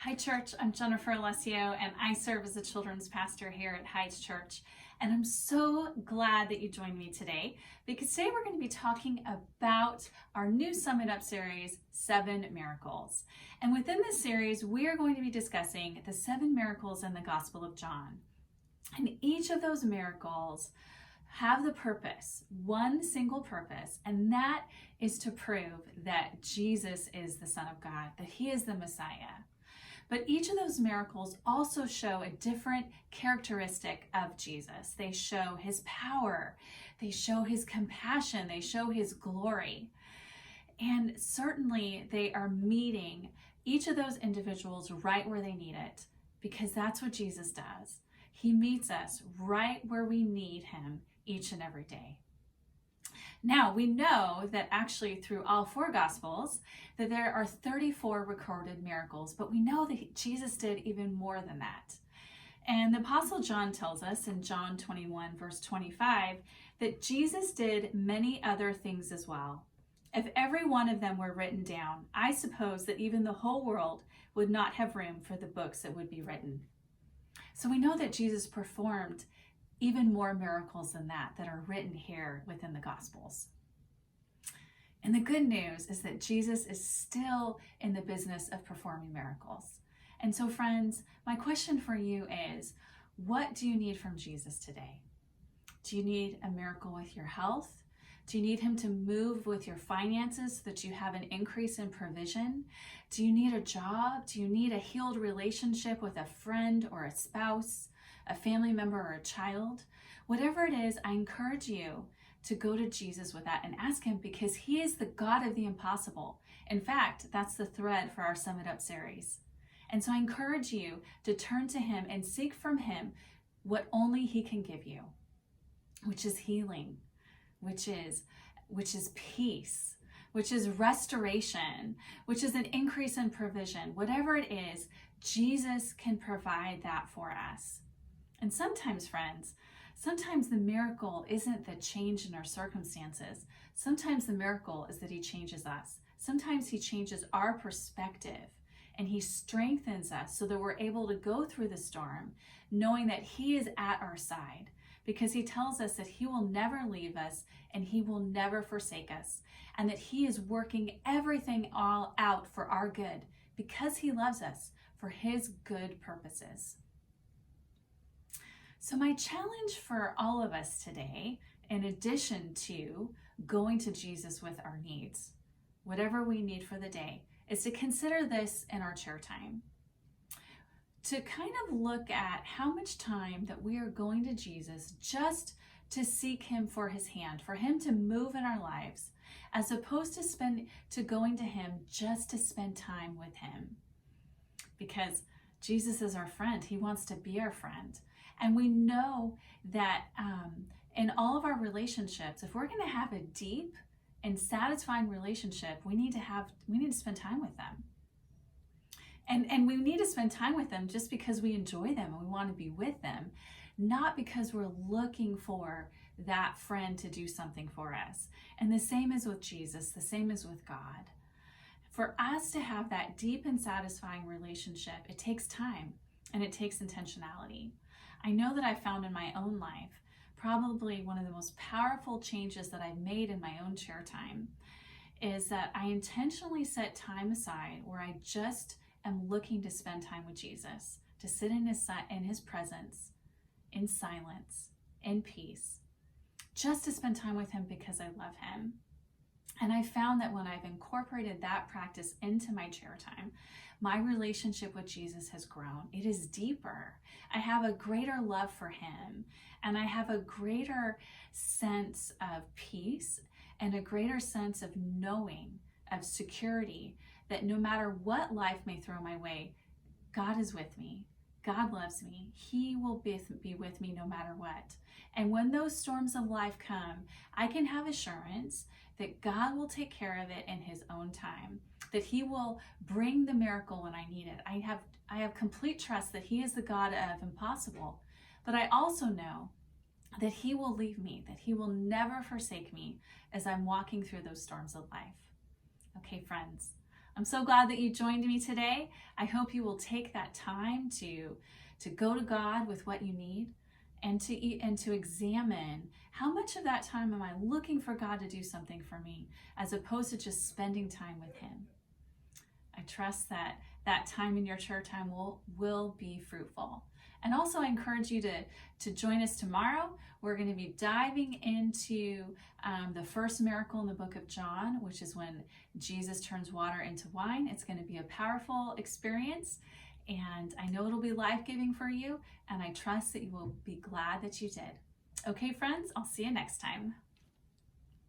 Hi, church. I'm Jennifer Alessio, and I serve as a children's pastor here at Heights Church. And I'm so glad that you joined me today, because today we're going to be talking about our new Summit Up series, 7 Miracles. And within this series, we are going to be discussing the 7 miracles in the Gospel of John. And each of those miracles have the purpose, one single purpose, and that is to prove that Jesus is the Son of God, that He is the Messiah. But each of those miracles also show a different characteristic of Jesus. They show His power, they show His compassion, they show His glory. And certainly they are meeting each of those individuals right where they need it, because that's what Jesus does. He meets us right where we need Him each and every day. Now, we know that actually through all 4 Gospels that there are 34 recorded miracles, but we know that Jesus did even more than that. And the Apostle John tells us in John 21, verse 25, that Jesus did many other things as well. If every one of them were written down, I suppose that even the whole world would not have room for the books that would be written. So we know that Jesus performed even more miracles than that are written here within the Gospels. And the good news is that Jesus is still in the business of performing miracles. And so, friends, my question for you is, what do you need from Jesus today? Do you need a miracle with your health? Do you need Him to move with your finances so that you have an increase in provision? Do you need a job? Do you need a healed relationship with a friend or a spouse, a family member or a child? Whatever it is, I encourage you to go to Jesus with that and ask Him, because He is the God of the impossible. In fact, that's the thread for our Summit Up series. And so I encourage you to turn to Him and seek from Him what only He can give you, which is healing, which is peace, which is restoration, which is an increase in provision. Whatever it is, Jesus can provide that for us. And sometimes, friends, sometimes the miracle isn't the change in our circumstances. Sometimes the miracle is that He changes us. Sometimes He changes our perspective and He strengthens us so that we're able to go through the storm knowing that He is at our side, because He tells us that He will never leave us and He will never forsake us, and that He is working everything all out for our good because He loves us for His good purposes. So my challenge for all of us today, in addition to going to Jesus with our needs, whatever we need for the day, is to consider this in our chair time. To kind of look at how much time that we are going to Jesus just to seek Him for His hand, for Him to move in our lives, as opposed to going to Him just to spend time with Him. Because Jesus is our friend. He wants to be our friend. And we know that in all of our relationships, if we're going to have a deep and satisfying relationship, we need to spend time with them. And we need to spend time with them just because we enjoy them and we want to be with them, not because we're looking for that friend to do something for us. And the same is with Jesus, the same is with God. For us to have that deep and satisfying relationship, it takes time and it takes intentionality. I know that I found in my own life, probably one of the most powerful changes that I've made in my own chair time is that I intentionally set time aside where I just am looking to spend time with Jesus, to sit in His presence, in silence, in peace, just to spend time with Him because I love Him. And I found that when I've incorporated that practice into my chair time, my relationship with Jesus has grown. It is deeper. I have a greater love for Him, and I have a greater sense of peace and a greater sense of knowing, of security, that no matter what life may throw my way, God is with me. God loves me. He will be with me no matter what. And when those storms of life come, I can have assurance that God will take care of it in His own time, that He will bring the miracle when I need it. I have complete trust that He is the God of impossible, but I also know that He will leave me, that He will never forsake me as I'm walking through those storms of life. Okay, friends, I'm so glad that you joined me today. I hope you will take that time to go to God with what you need, and to examine how much of that time am I looking for God to do something for me, as opposed to just spending time with Him. I trust that that time in your church time will be fruitful. And also I encourage you to join us tomorrow. We're going to be diving into the first miracle in the book of John, which is when Jesus turns water into wine. It's going to be a powerful experience, and I know it'll be life-giving for you, and I trust that you will be glad that you did. Okay, friends, I'll see you next time.